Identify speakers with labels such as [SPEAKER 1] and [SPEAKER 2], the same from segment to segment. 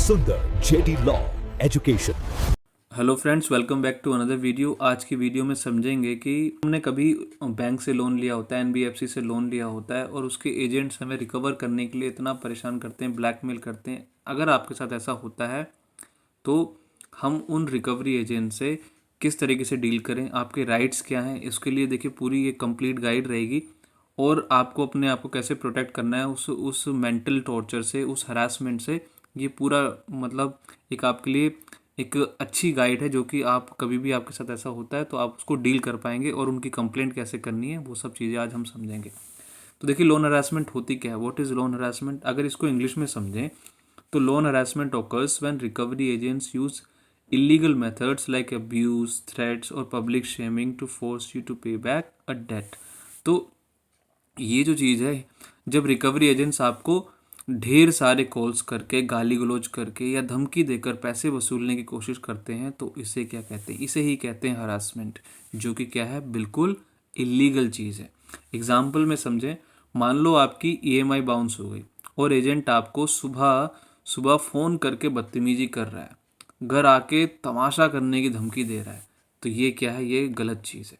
[SPEAKER 1] सुंदर JD law education.
[SPEAKER 2] Hello friends, welcome back to another video. आज की video में समझेंगे कि हमने कभी बैंक से लोन लिया होता है, एनबीएफसी से लोन लिया होता है और उसके एजेंट्स हमें रिकवर करने के लिए इतना परेशान करते हैं, ब्लैकमेल करते हैं। अगर आपके साथ ऐसा होता है तो हम उन रिकवरी एजेंट से किस तरीके से डील करें, आपके राइट्स क्या हैं, इसके लिए देखिए पूरी ये कंप्लीट गाइड रहेगी। और आपको अपने आप को कैसे प्रोटेक्ट करना है उस मेंटल टॉर्चर से, उस हरासमेंट से। ये पूरा मतलब एक आपके लिए एक अच्छी गाइड है, जो कि आप कभी भी आपके साथ ऐसा होता है तो आप उसको डील कर पाएंगे और उनकी कंप्लेंट कैसे करनी है वो सब चीज़ें आज हम समझेंगे। तो देखिए, लोन हरासमेंट होती क्या है, व्हाट इज़ लोन हरासमेंट। अगर इसको इंग्लिश में समझें तो loan harassment occurs when recovery agents use illegal methods like abuse, threats और public shaming to force you to pay back a debt। तो ये जो चीज़ है, जब रिकवरी एजेंट्स आपको ढेर सारे कॉल्स करके, गाली गलौज करके या धमकी देकर पैसे वसूलने की कोशिश करते हैं तो इसे क्या कहते हैं, इसे ही कहते हैं हरासमेंट, जो कि क्या है, बिल्कुल इलीगल चीज़ है। एग्जाम्पल में समझें, मान लो आपकी ईएमआई बाउंस हो गई और एजेंट आपको सुबह सुबह फ़ोन करके बदतमीजी कर रहा है, घर आके तमाशा करने की धमकी दे रहा है, तो ये क्या है, ये गलत चीज़ है।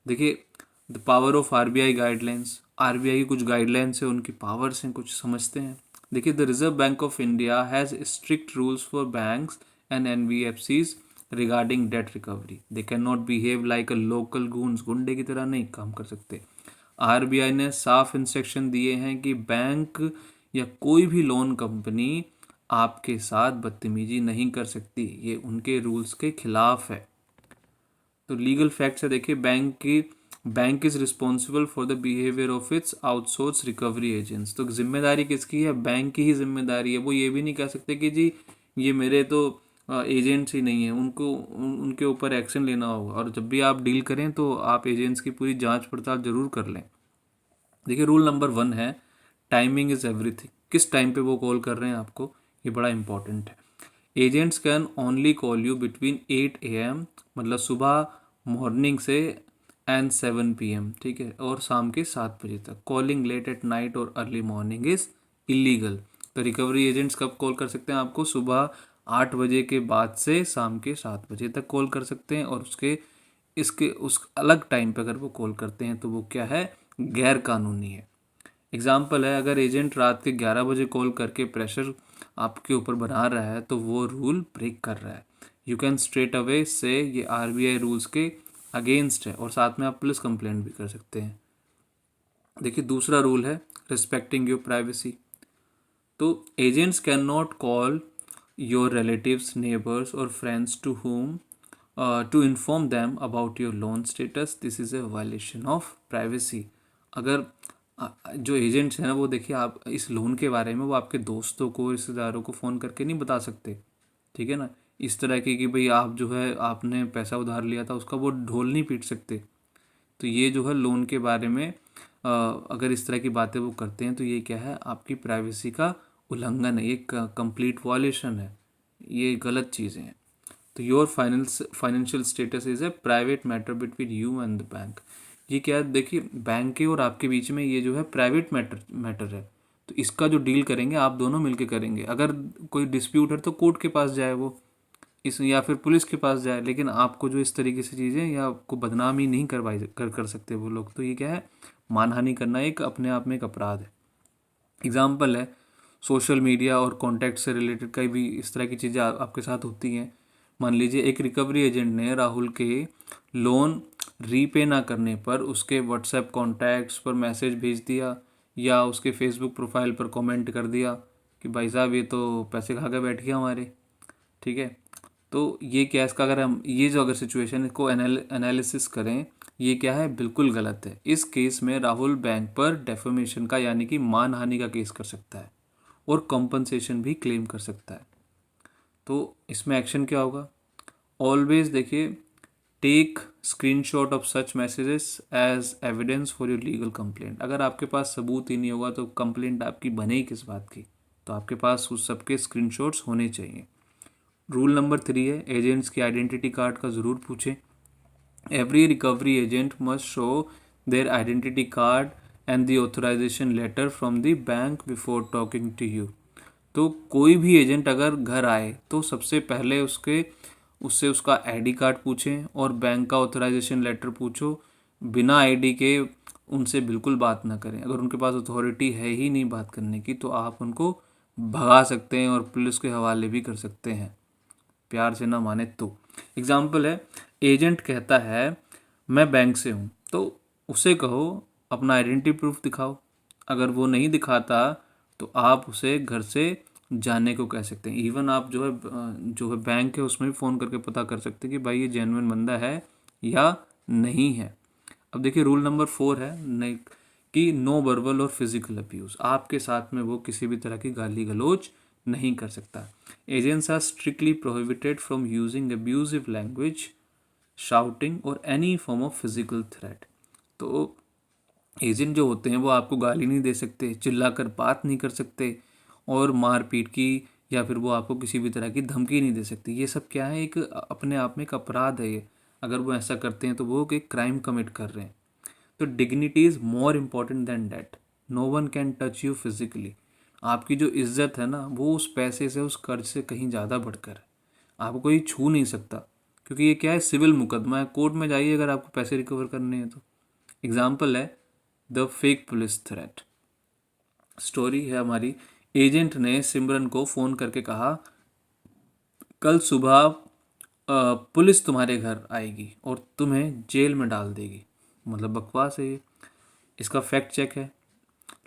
[SPEAKER 2] देखिए, the power of RBI guidelines. RBI की कुछ गाइडलाइंस है, उनकी पावर्स हैं, कुछ समझते हैं। देखिए, the reserve bank of India has strict rules for banks and NBFCs regarding date recovery. They can not behave like a local goons, गुंडे की तरह नहीं काम कर सकते। आरबीआई ने साफ इंस्ट्रक्शन दिए हैं कि बैंक या कोई भी लोन कंपनी आपके साथ बदतमीजी नहीं कर सकती, ये उनके रूल्स के खिलाफ है। तो लीगल फैक्ट्स है, देखिए, bank is responsible for the behaviour of its outsource recovery agents. तो जिम्मेदारी किसकी है, बैंक की ही जिम्मेदारी है। वो ये भी नहीं कह सकते कि जी ये मेरे तो एजेंट्स ही नहीं है, उनके ऊपर एक्शन लेना होगा। और जब भी आप डील करें तो आप एजेंट्स की पूरी जांच पड़ताल जरूर कर लें। देखिए, रूल नंबर 1 है, टाइमिंग इज़ एवरीथिंग। किस टाइम पे वो कॉल कर रहे हैं आपको, ये बड़ा इंपॉर्टेंट है। Agents can only call you between 8 AM, मतलब सुबह मॉर्निंग से एंड 7 PM, ठीक है, और शाम के 7 बजे तक। कॉलिंग लेट एट नाइट और अर्ली मॉर्निंग इज़ इलीगल। तो रिकवरी एजेंट्स कब कॉल कर सकते हैं आपको, सुबह 8 बजे के बाद से शाम के 7 बजे तक कॉल कर सकते हैं। और इसके उस अलग टाइम पे अगर वो कॉल करते हैं तो वो क्या है, गैर कानूनी है। एग्जाम्पल है, अगर एजेंट रात के 11 बजे कॉल करके प्रेशर आपके ऊपर बना रहा है तो वो रूल ब्रेक कर रहा है। यू कैन स्ट्रेट अवे से ये आरबीआई रूल्स के अगेंस्ट है, और साथ में आप पुलिस कंप्लेंट भी कर सकते हैं। देखिए, दूसरा रूल है रिस्पेक्टिंग योर प्राइवेसी। तो agents can not call your relatives, neighbours और friends to home to inform them about your loan status. This is a violation of privacy. अगर जो एजेंट्स हैं ना, वो देखिए, आप इस लोन के बारे में वो आपके दोस्तों को, रिश्तेदारों को फ़ोन करके नहीं बता सकते, ठीक है ना। इस तरह की कि भाई आप जो है, आपने पैसा उधार लिया था, उसका वो ढोल नहीं पीट सकते। तो ये जो है लोन के बारे में अगर इस तरह की बातें वो करते हैं तो ये क्या है, आपकी प्राइवेसी का उल्लंघन है, ये कंप्लीट वॉयलेशन है, ये गलत चीज़ें हैं। तो your financial status is a private matter between you and the bank. ये क्या है, देखिए, बैंक के और आपके बीच में ये जो है प्राइवेट मैटर है। तो इसका जो डील करेंगे आप दोनों मिलके करेंगे। अगर कोई डिस्प्यूट है तो कोर्ट के पास जाए वो, इस या फिर पुलिस के पास जाए, लेकिन आपको जो इस तरीके से चीज़ें या आपको बदनाम ही नहीं कर सकते वो लोग। तो ये क्या है, मानहानि करना एक अपने आप में एक अपराध है। एग्जाम्पल है, सोशल मीडिया और कॉन्टैक्ट से रिलेटेड कई भी इस तरह की चीज़ें आपके साथ होती हैं। मान लीजिए एक रिकवरी एजेंट ने राहुल के लोन रीपे ना करने पर उसके व्हाट्सएप कॉन्टैक्ट्स पर मैसेज भेज दिया या उसके फेसबुक प्रोफाइल पर कमेंट कर दिया कि भाई साहब ये तो पैसे खा के बैठ गया हमारे, ठीक है। तो ये क्या है, इसका अगर हम ये जो अगर सिचुएशन को एनालिसिस करें, ये क्या है, बिल्कुल गलत है। इस केस में राहुल बैंक पर डेफेमेशन का यानी कि मानहानि का केस कर सकता है और कॉम्पनसेशन भी क्लेम कर सकता है। तो इसमें एक्शन क्या होगा, ऑलवेज देखिए, take screenshot of such messages as evidence for your legal complaint. अगर आपके पास सबूत ही नहीं होगा तो कंप्लेंट आपकी बने ही किस बात की। तो आपके पास उस सबके स्क्रीनशॉट्स होने चाहिए। रूल नंबर 3 है, एजेंट्स की आइडेंटिटी कार्ड का ज़रूर पूछें। Every recovery agent must show their identity card and the authorisation letter from the bank before talking to you. तो कोई भी एजेंट अगर घर आए तो सबसे पहले उससे उसका आईडी कार्ड पूछें और बैंक का ऑथराइजेशन लेटर पूछो। बिना आईडी के उनसे बिल्कुल बात ना करें। अगर उनके पास अथॉरिटी है ही नहीं बात करने की तो आप उनको भगा सकते हैं और पुलिस के हवाले भी कर सकते हैं, प्यार से ना माने तो। एग्जाम्पल है, एजेंट कहता है मैं बैंक से हूँ, तो उसे कहो अपना आइडेंटिटी प्रूफ दिखाओ। अगर वो नहीं दिखाता तो आप उसे घर से जाने को कह सकते हैं। इवन आप जो है बैंक है उसमें भी फ़ोन करके पता कर सकते हैं कि भाई ये जेन्युइन बंदा है या नहीं है। अब देखिए रूल नंबर 4 है नहीं कि नो वर्बल और फिजिकल अब्यूज़। आपके साथ में वो किसी भी तरह की गाली गलौज नहीं कर सकता। Agents are strictly prohibited from using abusive language, shouting और any form of physical threat. तो एजेंट जो होते हैं वो आपको गाली नहीं दे सकते, चिल्लाकर बात नहीं कर सकते और मारपीट की या फिर वो आपको किसी भी तरह की धमकी नहीं दे सकती। ये सब क्या है, एक अपने आप में एक अपराध है ये। अगर वो ऐसा करते हैं तो वो एक क्राइम कमिट कर रहे हैं। तो dignity is more important than that. No one can touch you physically. आपकी जो इज्जत है ना वो उस पैसे से, उस कर्ज से कहीं ज़्यादा बढ़कर है। आपको कोई छू नहीं सकता, क्योंकि ये क्या है, सिविल मुकदमा है। कोर्ट में जाइए अगर आपको पैसे रिकवर करने हैं तो। एग्जाम्पल है the fake police threat. Story है हमारी। एजेंट ने सिमरन को फ़ोन करके कहा कल सुबह पुलिस तुम्हारे घर आएगी और तुम्हें जेल में डाल देगी। मतलब बकवास है ये। इसका फैक्ट चेक है।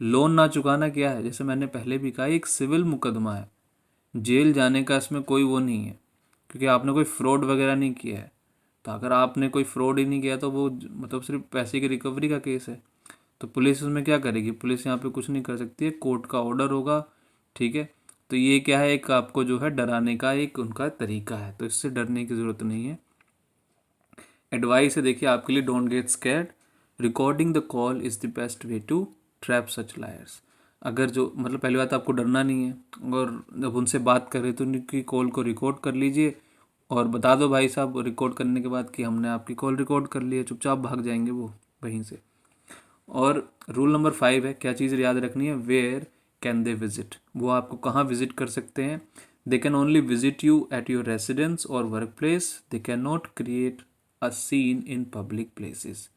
[SPEAKER 2] लोन ना चुकाना क्या है, जैसे मैंने पहले भी कहा, एक सिविल मुकदमा है। जेल जाने का इसमें कोई वो नहीं है, क्योंकि आपने कोई फ्रॉड वगैरह नहीं किया है। तो अगर आपने कोई फ्रॉड ही नहीं किया तो वो मतलब सिर्फ पैसे की रिकवरी का केस है। तो पुलिस उसमें क्या करेगी? पुलिस यहाँ पे कुछ नहीं कर सकती है, कोर्ट का ऑर्डर होगा, ठीक है। तो ये क्या है, एक आपको जो है डराने का एक उनका तरीका है, तो इससे डरने की ज़रूरत नहीं है। एडवाइस है देखिए आपके लिए, don't get scared, recording the call is the best way to trap such liars. अगर जो मतलब पहली बात आपको डरना नहीं है, और जब उनसे बात करें तो उनकी कॉल को रिकॉर्ड कर लीजिए और बता दो भाई साहब रिकॉर्ड करने के बाद कि हमने आपकी कॉल रिकॉर्ड कर ली है। चुपचाप भाग जाएंगे वो वहीं से। और रूल नंबर 5 है, क्या चीज़ याद रखनी है, वेयर कैन दे विजिट। वो आपको कहाँ विजिट कर सकते हैं? They can only visit you at your residence और work place. They can not create a scene in public places.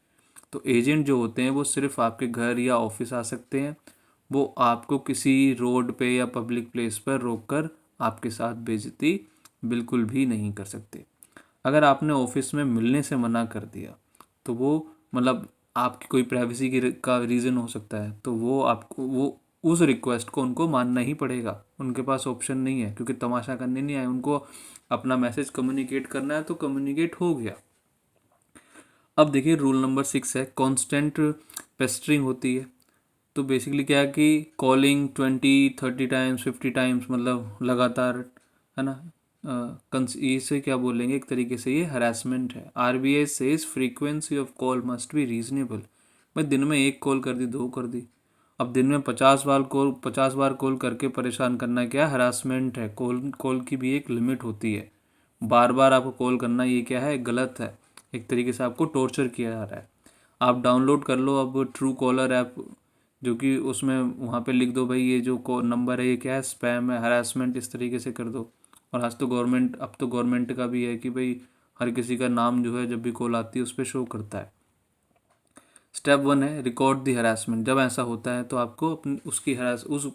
[SPEAKER 2] तो एजेंट जो होते हैं वो सिर्फ आपके घर या ऑफिस आ सकते हैं। वो आपको किसी रोड पे या पब्लिक प्लेस पर रोककर आपके साथ बेइज्जती बिल्कुल भी नहीं कर सकते। अगर आपने ऑफिस में मिलने से मना कर दिया तो वो मतलब आपकी कोई प्राइवेसी का रीज़न हो सकता है, तो वो आपको वो उस रिक्वेस्ट को उनको मानना ही पड़ेगा। उनके पास ऑप्शन नहीं है, क्योंकि तमाशा करने नहीं आए, उनको अपना मैसेज कम्युनिकेट करना है तो कम्युनिकेट हो गया। अब देखिए रूल नंबर 6 है, कांस्टेंट पेस्टरिंग होती है। तो बेसिकली क्या है कि कॉलिंग 20-30 टाइम्स 50 टाइम्स, मतलब लगातार, है ना। इसे क्या बोलेंगे, एक तरीके से ये हरासमेंट है। RBI says frequency of call must be reasonable. मैं दिन में 1 कॉल कर दी, 2 कर दी। अब दिन में 50 बार कॉल करके परेशान करना क्या हरासमेंट है। कॉल की भी एक लिमिट होती है। बार बार आपको कॉल करना ये क्या है, गलत है। एक तरीके से आपको टॉर्चर किया जा रहा है। आप डाउनलोड कर लो अब ट्रू कॉलर ऐप, जो कि उसमें वहाँ पे लिख दो भाई ये जो नंबर है ये क्या है, स्पैम है, हरासमेंट, इस तरीके से कर दो। और आज तो गवर्नमेंट का भी है कि भाई हर किसी का नाम जो है जब भी कॉल आती है उस पर शो करता है। स्टेप 1 है रिकॉर्ड दी हरासमेंट। जब ऐसा होता है तो आपको अपनी उस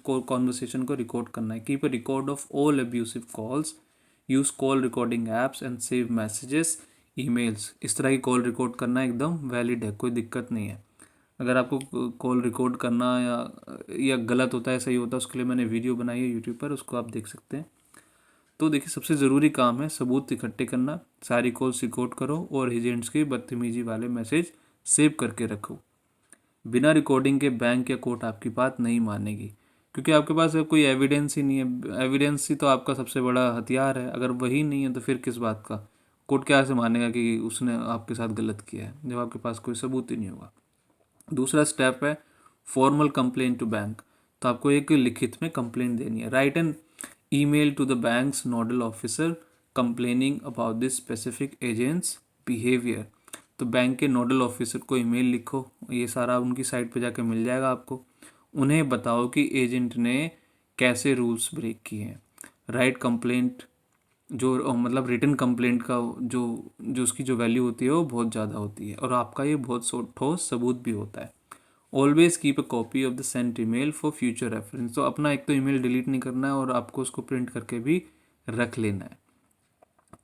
[SPEAKER 2] कॉन्वर्सेशन को रिकॉर्ड करना है। Keep a record of all abusive calls, use call recording apps and save messages, emails. इस तरह की कॉल रिकॉर्ड करना एकदम वैलिड है, कोई दिक्कत नहीं है। अगर आपको कॉल रिकॉर्ड करना या गलत होता है सही होता है, उसके लिए मैंने वीडियो बनाई है यूट्यूब पर, उसको आप देख सकते हैं। तो देखिए सबसे ज़रूरी काम है सबूत इकट्ठे करना। सारी कॉल्स रिकॉर्ड करो और एजेंट्स के बदतमीजी वाले मैसेज सेव करके रखो। बिना रिकॉर्डिंग के बैंक या कोर्ट आपकी बात नहीं मानेगी, क्योंकि आपके पास कोई एविडेंस ही नहीं है। एविडेंस ही तो आपका सबसे बड़ा हथियार है। अगर वही नहीं है तो फिर किस बात का कोर्ट क्या से मानेगा कि उसने आपके साथ गलत किया है, जब आपके पास कोई सबूत ही नहीं होगा। दूसरा स्टेप है फॉर्मल कंप्लेन टू बैंक। तो आपको एक लिखित में कंप्लेंट देनी है। Write an email to the bank's nodal officer complaining about this specific agent's behaviour. तो बैंक के नोडल ऑफिसर को ईमेल लिखो, ये सारा उनकी साइट पे जाके मिल जाएगा आपको। उन्हें बताओ कि एजेंट ने कैसे रूल्स ब्रेक किए हैं। राइट कंप्लेंट जो मतलब रिटन कंप्लेंट का जो जो उसकी जो वैल्यू होती है वो बहुत ज़्यादा होती है और आपका ये बहुत ठोस सबूत भी होता है। Always keep a copy of the sent email for future reference. तो अपना एक तो ईमेल डिलीट नहीं करना है और आपको उसको प्रिंट करके भी रख लेना है।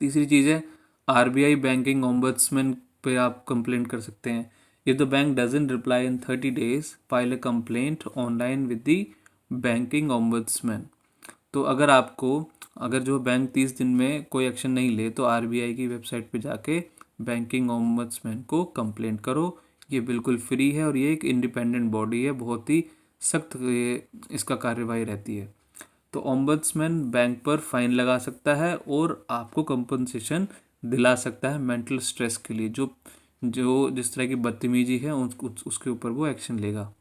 [SPEAKER 2] तीसरी चीज़ है आरबीआई बैंकिंग ओम्बड्समैन पे आप कंप्लेंट कर सकते हैं। If the bank doesn't reply in 30 days file a complaint online with the banking ombudsman. तो अगर जो बैंक 30 दिन में कोई एक्शन नहीं ले तो आरबीआई की वेबसाइट पे जाके बैंकिंग ओम्बड्समैन को कंप्लेंट करो। ये बिल्कुल फ्री है और ये एक इंडिपेंडेंट बॉडी है, बहुत ही सख्त इसका कार्यवाही रहती है। तो ओम्बड्समैन बैंक पर फाइन लगा सकता है और आपको कंपनसेशन दिला सकता है मेंटल स्ट्रेस के लिए। जो जो जिस तरह की बदतमीजी है उसके ऊपर वो एक्शन लेगा।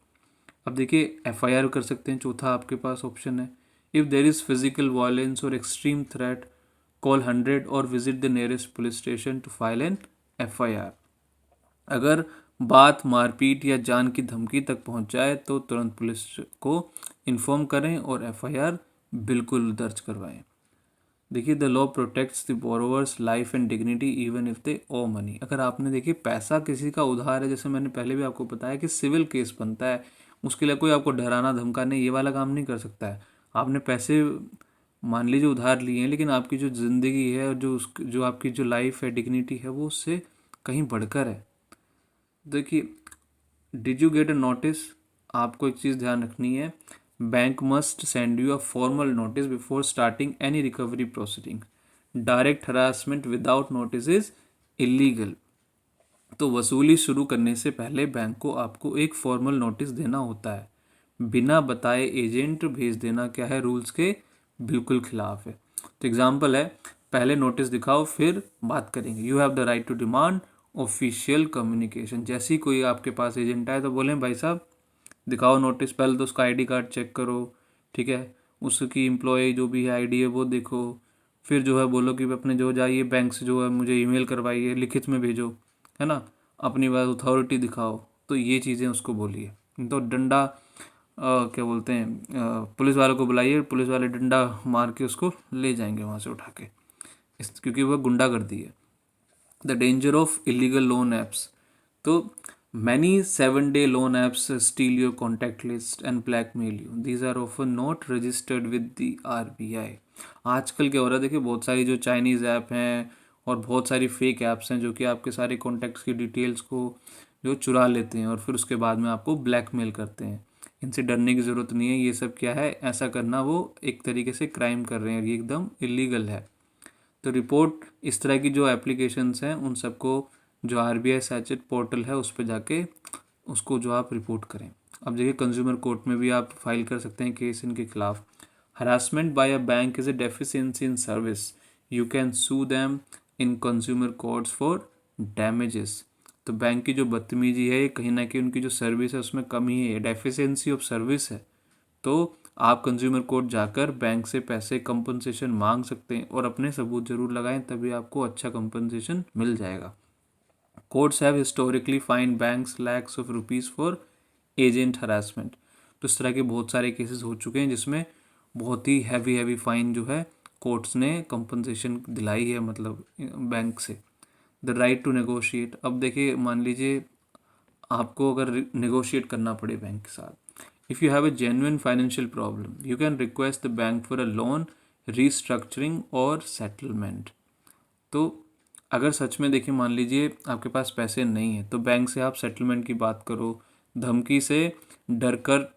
[SPEAKER 2] अब देखिए एफआईआर कर सकते हैं, चौथा आपके पास ऑप्शन है। If there is physical violence और एक्सट्रीम थ्रेट कॉल 100 और visit the nearest police station to file an FIR. अगर बात मारपीट या जान की धमकी तक पहुंच जाए तो तुरंत पुलिस को इन्फॉर्म करें और एफआईआर बिल्कुल दर्ज करवाएं। देखिए the law protects the borrower's life and dignity even if they owe money. अगर आपने देखिए पैसा किसी का उधार है, जैसे मैंने पहले भी आपको बताया कि सिविल केस बनता है, उसके लिए कोई आपको डराना धमकाने ये वाला काम नहीं कर सकता है। आपने पैसे मान लीजिए उधार लिए हैं, लेकिन आपकी जो ज़िंदगी है और जो आपकी जो लाइफ है, डिग्निटी है, वो उससे कहीं बढ़कर है। देखिए did you get a notice, आपको एक चीज़ ध्यान रखनी है, bank must send you a formal notice before starting any recovery proceeding. Direct harassment without notice is illegal. तो वसूली शुरू करने से पहले बैंक को आपको एक फॉर्मल नोटिस देना होता है। बिना बताए एजेंट भेज देना क्या है, रूल्स के बिल्कुल खिलाफ है। तो एग्जांपल है, पहले नोटिस दिखाओ फिर बात करेंगे। You have the right to demand official communication. जैसे ही कोई आपके पास एजेंट आए तो बोलें भाई साहब दिखाओ नोटिस, पहले तो उसका आईडी कार्ड चेक करो, ठीक है, उसकी एम्प्लॉय जो भी है आईडी है वो देखो, फिर जो है बोलो कि अपने जो जाइए बैंक से जो है मुझे ईमेल करवाइए, लिखित में भेजो, है ना, अपनी बात अथॉरिटी दिखाओ। तो ये चीज़ें उसको बोलिए। तो डंडा क्या बोलते हैं, पुलिस वालों को बुलाइए, पुलिस वाले डंडा मार के उसको ले जाएंगे वहाँ से उठा के, क्योंकि वह गुंडागर्दी है। The danger of illegal loan apps. तो many 7-day loan apps steal your contact list and blackmail you. These are often not registered with the RBI. आजकल क्या हो रहा है, देखिए बहुत सारी जो चाइनीज़ ऐप हैं और बहुत सारी फेक ऐप्स हैं जो कि आपके सारे कॉन्टैक्ट्स की डिटेल्स को जो चुरा लेते हैं और फिर उसके बाद में आपको ब्लैकमेल करते हैं। इनसे डरने की ज़रूरत नहीं है। ये सब क्या है, ऐसा करना वो एक तरीके से क्राइम कर रहे हैं, ये एकदम इलीगल है। तो रिपोर्ट इस तरह की जो एप्लीकेशंस हैं उन सबको जो आरबीआई सैचेट पोर्टल है उस पर जाके उसको जो आप रिपोर्ट करें। अब देखिए कंज्यूमर कोर्ट में भी आप फाइल कर सकते हैं केस इनके खिलाफ। Harassment by a bank is a deficiency in service, you can sue them in consumer courts for damages. तो बैंक की जो बदतमीजी है ये कहीं ना कहीं उनकी जो सर्विस है उसमें कमी है, डेफिशिएंसी ऑफ सर्विस है। तो आप कंज्यूमर कोर्ट जाकर बैंक से पैसे कंपनसेशन मांग सकते हैं और अपने सबूत जरूर लगाएं, तभी आपको अच्छा कंपनसेशन मिल जाएगा। Courts have historically fine banks lakhs of rupees for agent harassment. तो इस तरह के बहुत सारे केसेस हो चुके हैं जिसमें बहुत ही हैवी फाइन जो है कोर्ट्स ने कंपनसेशन दिलाई है, मतलब बैंक से। The right to negotiate. अब देखिए मान लीजिए आपको अगर नेगोशिएट करना पड़े बैंक के साथ, if you have a genuine financial problem you can request the bank for a loan restructuring और सेटलमेंट। तो अगर सच में देखिए मान लीजिए आपके पास पैसे नहीं हैं तो बैंक से आप सेटलमेंट की बात करो। धमकी से डर कर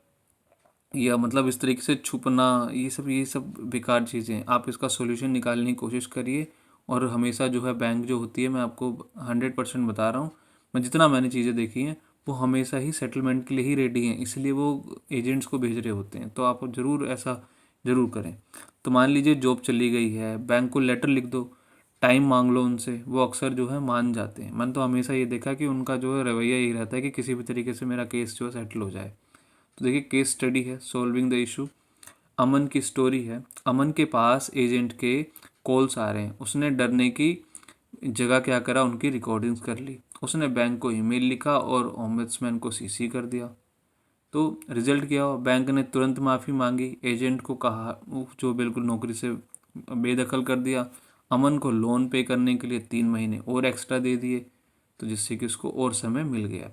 [SPEAKER 2] या मतलब इस तरीके से छुपना, ये सब बेकार चीज़ें, आप इसका सोल्यूशन निकालने की कोशिश करिए। और हमेशा जो है बैंक जो होती है, मैं आपको 100% बता रहा हूँ, मैं जितना मैंने चीज़ें देखी हैं वो हमेशा ही सेटलमेंट के लिए ही रेडी हैं, इसलिए वो एजेंट्स को भेज रहे होते हैं। तो आप ज़रूर ऐसा ज़रूर करें। तो मान लीजिए जॉब चली गई है, बैंक को लेटर लिख दो, टाइम मांग लो उनसे, वो अक्सर जो है मान जाते हैं। मैंने तो हमेशा ये देखा कि उनका जो है रवैया यही रहता है कि किसी भी तरीके से मेरा केस जो है सेटल हो जाए। तो देखिए केस स्टडी है सॉल्विंग द इशू। अमन की स्टोरी है। अमन के पास एजेंट के कॉल्स आ रहे हैं, उसने डरने की जगह क्या करा, उनकी रिकॉर्डिंग्स कर ली। उसने बैंक को ईमेल लिखा और ओम्बड्समैन को सीसी कर दिया। तो रिजल्ट क्या हुआ, बैंक ने तुरंत माफ़ी मांगी, एजेंट को कहा जो बिल्कुल नौकरी से बेदखल कर दिया, अमन को लोन पे करने के लिए 3 महीने और एक्स्ट्रा दे दिए, तो जिससे कि उसको और समय मिल गया।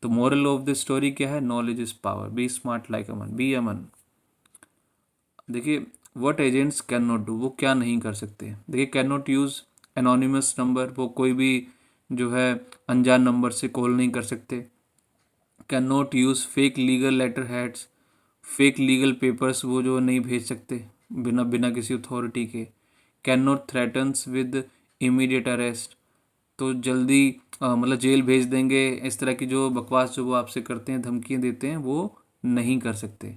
[SPEAKER 2] तो मोरल ऑफ द स्टोरी क्या है, knowledge is power, be smart like Aman, be Aman. देखिए what agents can not do, वो क्या नहीं कर सकते। देखिए can not use anonymous number, वो कोई भी जो है अनजान नंबर से कॉल नहीं कर सकते। Can not use fake legal letter heads, fake legal papers वो जो नहीं भेज सकते बिना बिना किसी अथॉरिटी के। Can not threatens with immediate arrest, तो जल्दी मतलब जेल भेज देंगे, इस तरह की जो बकवास जो वो आपसे करते हैं, धमकियाँ देते हैं, वो नहीं कर सकते।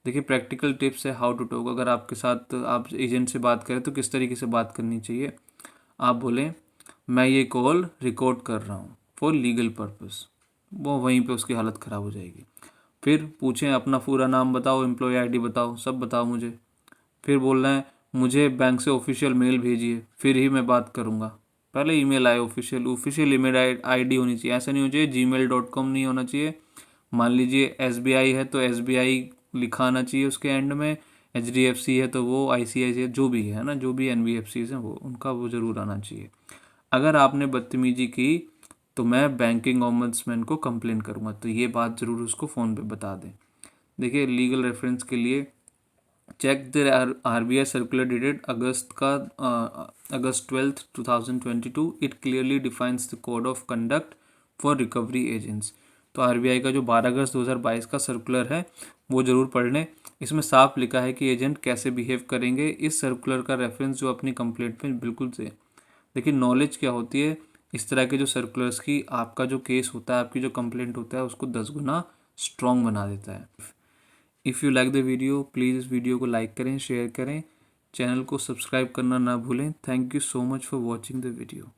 [SPEAKER 2] देखिए प्रैक्टिकल टिप्स है हाउ टू टॉक, अगर आपके साथ आप एजेंट से बात करें तो किस तरीके से बात करनी चाहिए। आप बोलें मैं ये कॉल रिकॉर्ड कर रहा हूँ फॉर लीगल पर्पस, वो वहीं पे उसकी हालत ख़राब हो जाएगी। फिर पूछें अपना पूरा नाम बताओ, एम्प्लॉय आईडी बताओ, सब बताओ मुझे। फिर बोलना है मुझे बैंक से ऑफिशियल मेल भेजिए फिर ही मैं बात करूँगा। पहले ईमेल आए, ऑफिशियल ईमेल आईडी होनी चाहिए, ऐसा नहीं होना चाहिए gmail.com नहीं होना चाहिए। मान लीजिए SBI है तो SBI लिखा आना चाहिए उसके एंड में, HDFC है तो वो, ICICI जो भी है ना, जो भी NBFCs हैं वो उनका वो ज़रूर आना चाहिए। अगर आपने बदतमीजी की तो मैं बैंकिंग ऑम्बड्समैन को कंप्लेन करूँगा, तो ये बात ज़रूर उसको फ़ोन पे बता दें। देखिए लीगल रेफरेंस के लिए check the RBI circular dated August 12 2022, it clearly defines the code of conduct for recovery agents. तो RBI का जो 12 अगस्त 2022 का सर्कुलर है वो ज़रूर पढ़ लें, इसमें साफ लिखा है कि एजेंट कैसे बिहेव करेंगे। इस सर्कुलर का रेफरेंस जो अपनी कंप्लेंट में बिल्कुल से देखिए, नॉलेज क्या होती है, इस तरह के जो सर्कुलर्स की आपका जो केस होता है, आपकी जो कंप्लेंट होता है उसको 10 गुना स्ट्रॉन्ग बना देता है। If you like the video please इस वीडियो को लाइक करें, शेयर करें, चैनल को सब्सक्राइब करना ना भूलें। Thank you so much for watching the video.